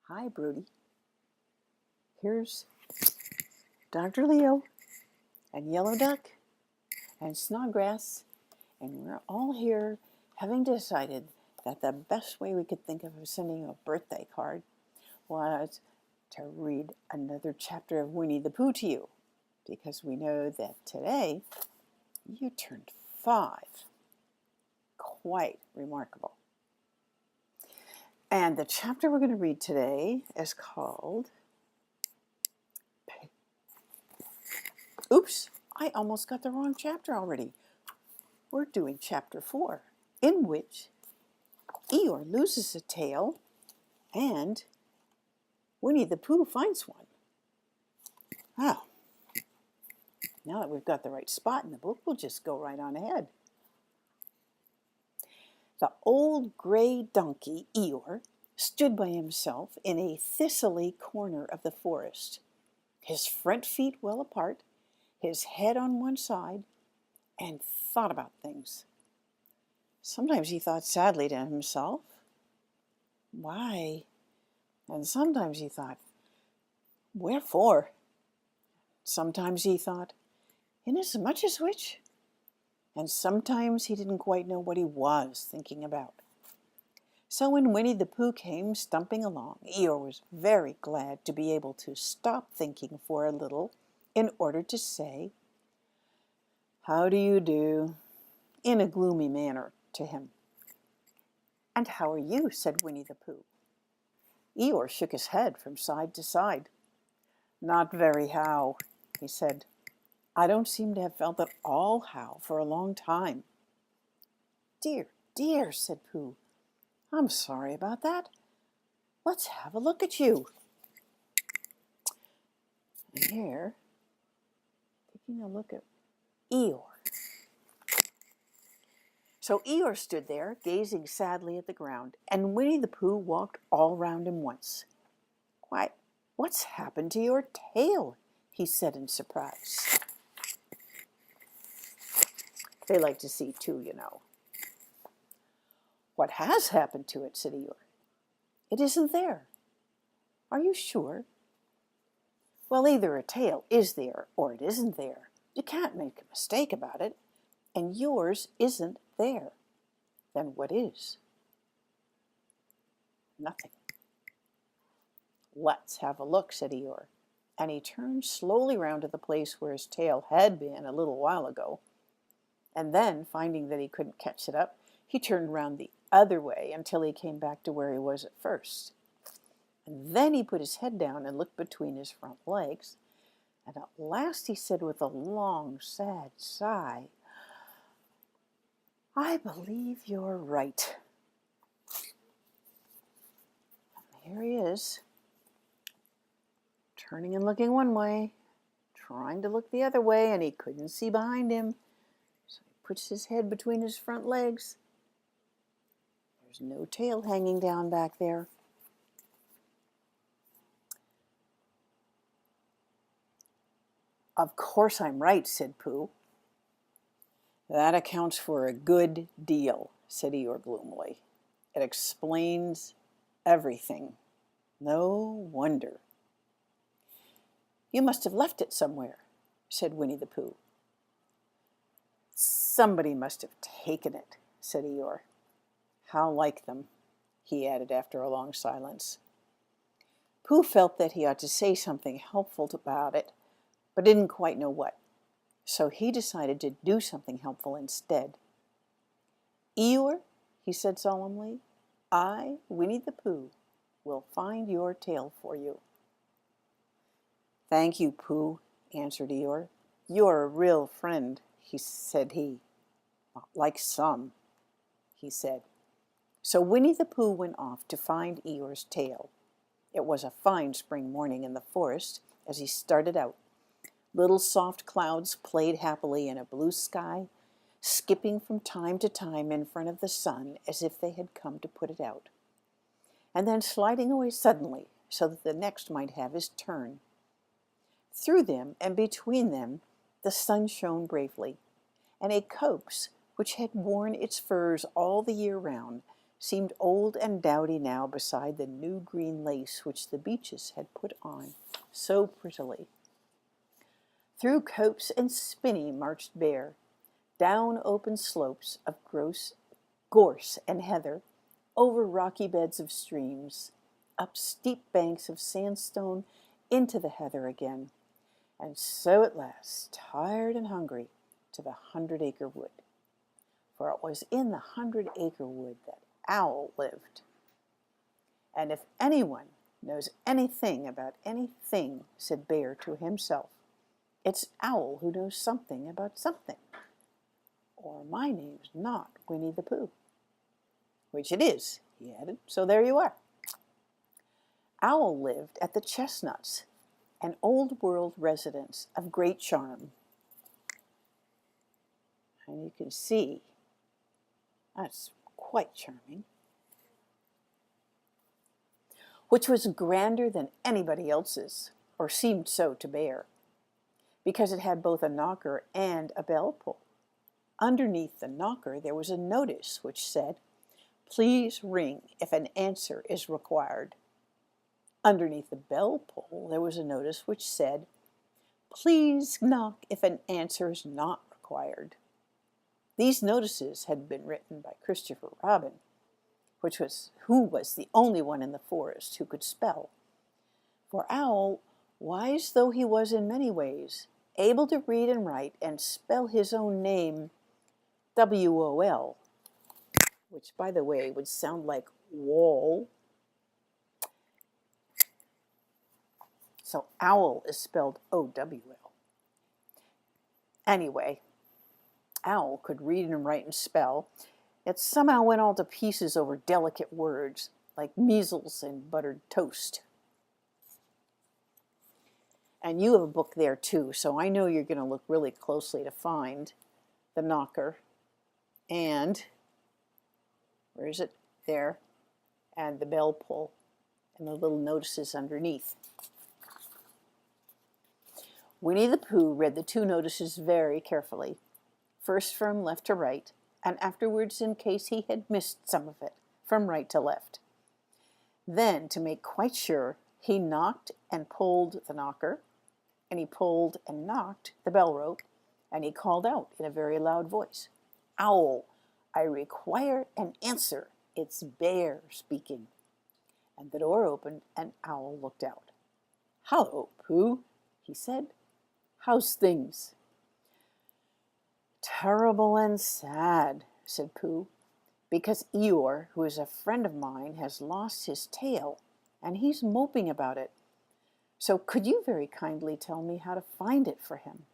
Hi, Broody. Here's Dr. Leo and Yellow Duck and Snodgrass, and we're all here having decided that the best way we could think of sending you a birthday card was to read another chapter of Winnie the Pooh to you, because we know that today you turned 5. Quite remarkable. And the chapter we're going to read today is called... Oops, I almost got the wrong chapter already. We're doing chapter 4, in which Eeyore loses a tail and Winnie the Pooh finds one. Wow. Now that we've got the right spot in the book, we'll just go right on ahead. The old gray donkey, Eeyore, stood by himself in a thistly corner of the forest, his front feet well apart, his head on one side, and thought about things. Sometimes he thought sadly to himself, why? And sometimes he thought, wherefore? Sometimes he thought, inasmuch as which? And sometimes he didn't quite know what he was thinking about. So when Winnie the Pooh came stumping along, Eeyore was very glad to be able to stop thinking for a little in order to say, "How do you do?" in a gloomy manner to him. "And how are you?" said Winnie the Pooh. Eeyore shook his head from side to side. "Not very how," he said. "I don't seem to have felt at all how for a long time." "Dear, dear," said Pooh. "I'm sorry about that. Let's have a look at you." And here, taking a look at Eeyore. So Eeyore stood there, gazing sadly at the ground, and Winnie the Pooh walked all round him once. "Why, what's happened to your tail?" he said in surprise. They like to see too, you know. "What has happened to it?" said Eeyore. "It isn't there." "Are you sure?" "Well, either a tail is there or it isn't there. You can't make a mistake about it. And yours isn't there. Then what is?" "Nothing." "Let's have a look," said Eeyore. And he turned slowly round to the place where his tail had been a little while ago. And then, finding that he couldn't catch it up, he turned round the other way until he came back to where he was at first. And then he put his head down and looked between his front legs. And at last he said with a long, sad sigh, "I believe you're right." And here he is, turning and looking one way, trying to look the other way, and he couldn't see behind him. So he puts his head between his front legs. There's no tail hanging down back there. "Of course I'm right," said Pooh. "That accounts for a good deal," said Eeyore gloomily. "It explains everything. No wonder." "You must have left it somewhere," said Winnie the Pooh. "Somebody must have taken it," said Eeyore. "How like them," he added after a long silence. Pooh felt that he ought to say something helpful about it, but didn't quite know what. So he decided to do something helpful instead. "Eeyore," he said solemnly, "I, Winnie the Pooh, will find your tail for you." "Thank you, Pooh," answered Eeyore. "You're a real friend," said he. "Not like some," he said. So Winnie the Pooh went off to find Eeyore's tail. It was a fine spring morning in the forest as he started out. Little soft clouds played happily in a blue sky, skipping from time to time in front of the sun as if they had come to put it out, and then sliding away suddenly so that the next might have his turn. Through them and between them the sun shone bravely, and a copse, which had worn its furs all the year round, seemed old and dowdy now beside the new green lace which the beeches had put on so prettily. Through copse and spinney marched Bear, down open slopes of gorse and heather, over rocky beds of streams, up steep banks of sandstone, into the heather again, and so at last, tired and hungry, to the 100-acre wood. For it was in the 100-acre wood that Owl lived. And if anyone knows anything about anything, said Bear to himself, it's Owl who knows something about something. Or my name's not Winnie the Pooh. Which it is, he added, so there you are. Owl lived at the Chestnuts, an old-world residence of great charm. And you can see that's quite charming, which was grander than anybody else's, or seemed so to Bear, because it had both a knocker and a bell pull. Underneath the knocker there was a notice which said, "Please ring if an answer is required." Underneath the bell pull there was a notice which said, "Please knock if an answer is not required." These notices had been written by Christopher Robin, who was the only one in the forest who could spell. For Owl, wise though he was in many ways, able to read and write and spell his own name W-O-L, which, by the way, would sound like wall. So Owl is spelled O-W-L. Anyway, Owl could read and write and spell. It somehow went all to pieces over delicate words like measles and buttered toast. And you have a book there too, so I know you're going to look really closely to find the knocker and, where is it? There. And the bell pull and the little notices underneath. Winnie the Pooh read the two notices very carefully, first from left to right, and afterwards, in case he had missed some of it, from right to left. Then, to make quite sure, he knocked and pulled the knocker, and he pulled and knocked the bell rope, and he called out in a very loud voice, "Owl, I require an answer. It's Bear speaking." And the door opened, and Owl looked out. "Hello, Pooh," he said. "How's things?" "Terrible and sad," said Pooh, "because Eeyore, who is a friend of mine, has lost his tail, and he's moping about it. So could you very kindly tell me how to find it for him?"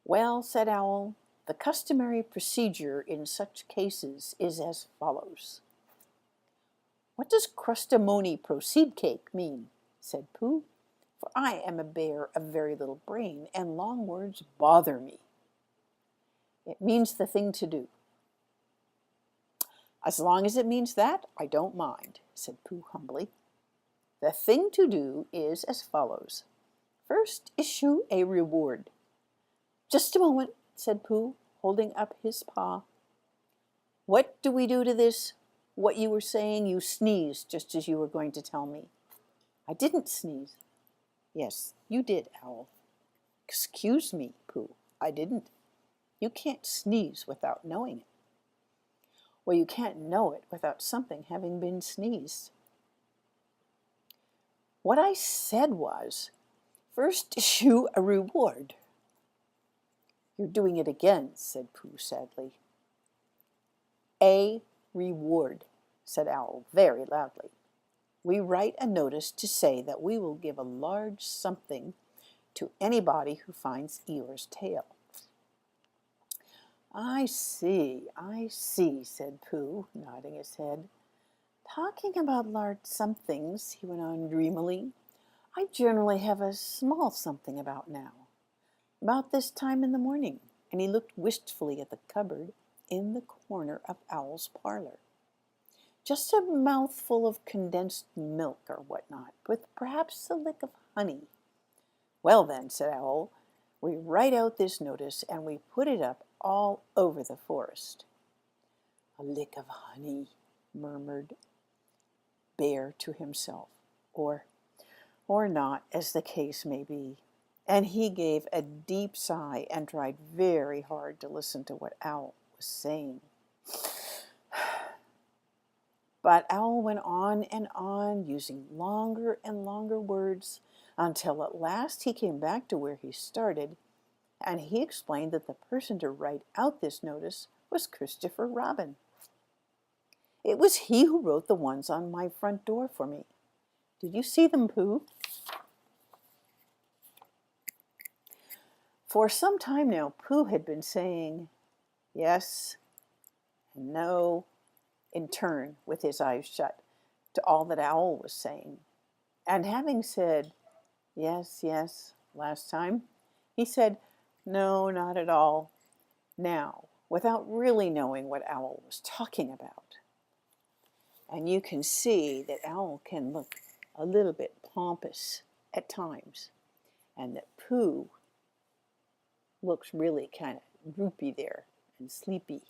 "Well," said Owl, "the customary procedure in such cases is as follows." "What does crustamony proceed cake mean?" said Pooh, "for I am a bear of very little brain, and long words bother me." "It means the thing to do." "As long as it means that, I don't mind," said Pooh humbly. "The thing to do is as follows. First, issue a reward." "Just a moment," said Pooh, holding up his paw. "What do we do to this? What you were saying, you sneezed just as you were going to tell me." "I didn't sneeze." "Yes, you did, Owl." "Excuse me, Pooh, I didn't. You can't sneeze without knowing it." "Well, you can't know it without something having been sneezed." "What I said was, first issue a reward." "You're doing it again," said Pooh sadly. "A reward," said Owl very loudly. "We write a notice to say that we will give a large something to anybody who finds Eeyore's tail." I see," said Pooh, nodding his head. "Talking about large somethings," he went on dreamily, "I generally have a small something about now. About this time in the morning," and he looked wistfully at the cupboard in the corner of Owl's parlor. "Just a mouthful of condensed milk or whatnot, with perhaps a lick of honey." "Well then," said Owl, "we write out this notice and we put it up all over the forest." "A lick of honey," murmured Bear to himself, or not, as the case may be. And he gave a deep sigh and tried very hard to listen to what Owl was saying. But Owl went on, using longer and longer words, until at last he came back to where he started, and he explained that the person to write out this notice was Christopher Robin. It was he who wrote the ones on my front door for me. Did you see them, Pooh? For some time now, Pooh had been saying yes and no in turn with his eyes shut to all that Owl was saying. And having said yes, yes last time, he said no, not at all now, without really knowing what Owl was talking about. And you can see that Owl can look a little bit pompous at times, and that Pooh looks really kind of droopy there and sleepy.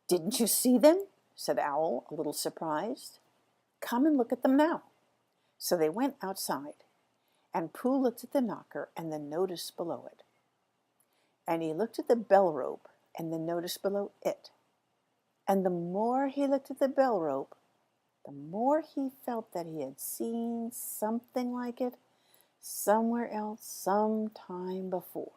Didn't you see them? Said Owl, a little surprised. Come and look at them now. So they went outside, and Pooh looked at the knocker and the notice below it. And he looked at the bell rope and the notice below it. And the more he looked at the bell rope, the more he felt that he had seen something like it somewhere else some time before.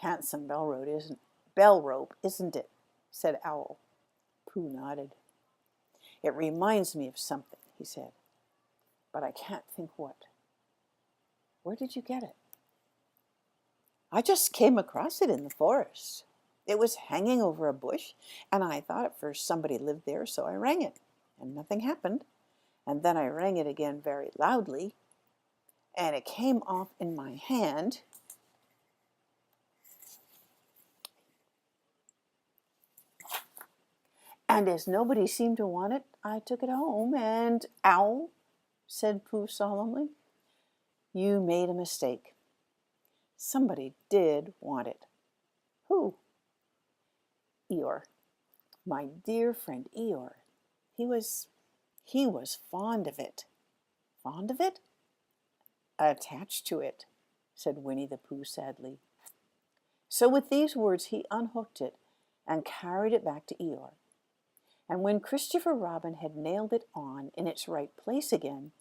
Handsome bell rope, isn't it? Said Owl. Pooh nodded. It reminds me of something, he said, but I can't think what. Where did you get it? I just came across it in the forest. It was hanging over a bush, and I thought at first somebody lived there, so I rang it, and nothing happened. And then I rang it again very loudly, and it came off in my hand. And as nobody seemed to want it, I took it home, and Owl, said Pooh solemnly, you made a mistake. Somebody did want it. Who? Eeyore, my dear friend Eeyore. He was fond of it. Fond of it? Attached to it, said Winnie the Pooh sadly. So with these words he unhooked it and carried it back to Eeyore. And when Christopher Robin had nailed it on in its right place again,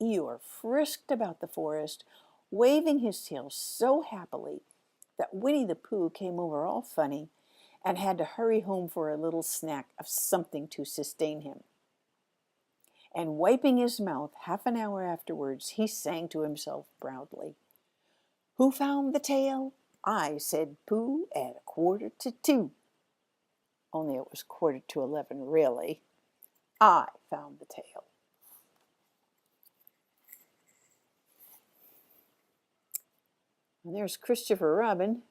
Eeyore frisked about the forest, waving his tail so happily that Winnie the Pooh came over all funny and had to hurry home for a little snack of something to sustain him. And wiping his mouth half an hour afterwards, he sang to himself proudly, Who found the tail? I, said Pooh, at 1:45. Only it was 11:45, really. I found the tail. And there's Christopher Robin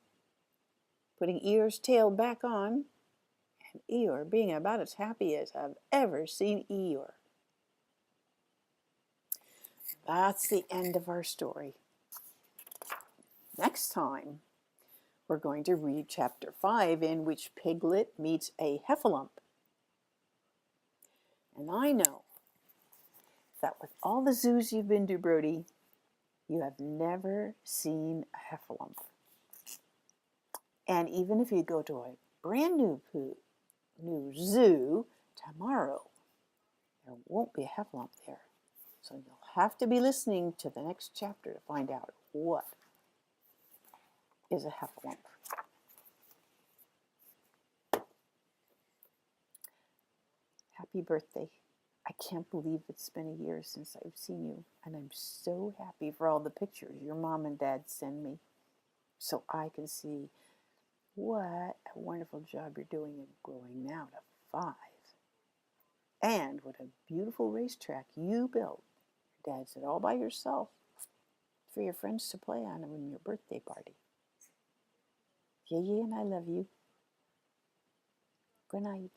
putting Eeyore's tail back on, and Eeyore being about as happy as I've ever seen Eeyore. That's the end of our story. Next time, we're going to read chapter 5, in which Piglet meets a heffalump. And I know that with all the zoos you've been to, Brody, you have never seen a heffalump. And even if you go to a brand new zoo tomorrow, there won't be a heffalump there. So you'll have to be listening to the next chapter to find out what is a heffalump. Happy birthday. I can't believe it's been a year since I've seen you, and I'm so happy for all the pictures your mom and dad send me so I can see what a wonderful job you're doing in growing now to 5. And what a beautiful racetrack you built. Your dad said all by yourself for your friends to play on in your birthday party. Yeah, and I love you. Good night.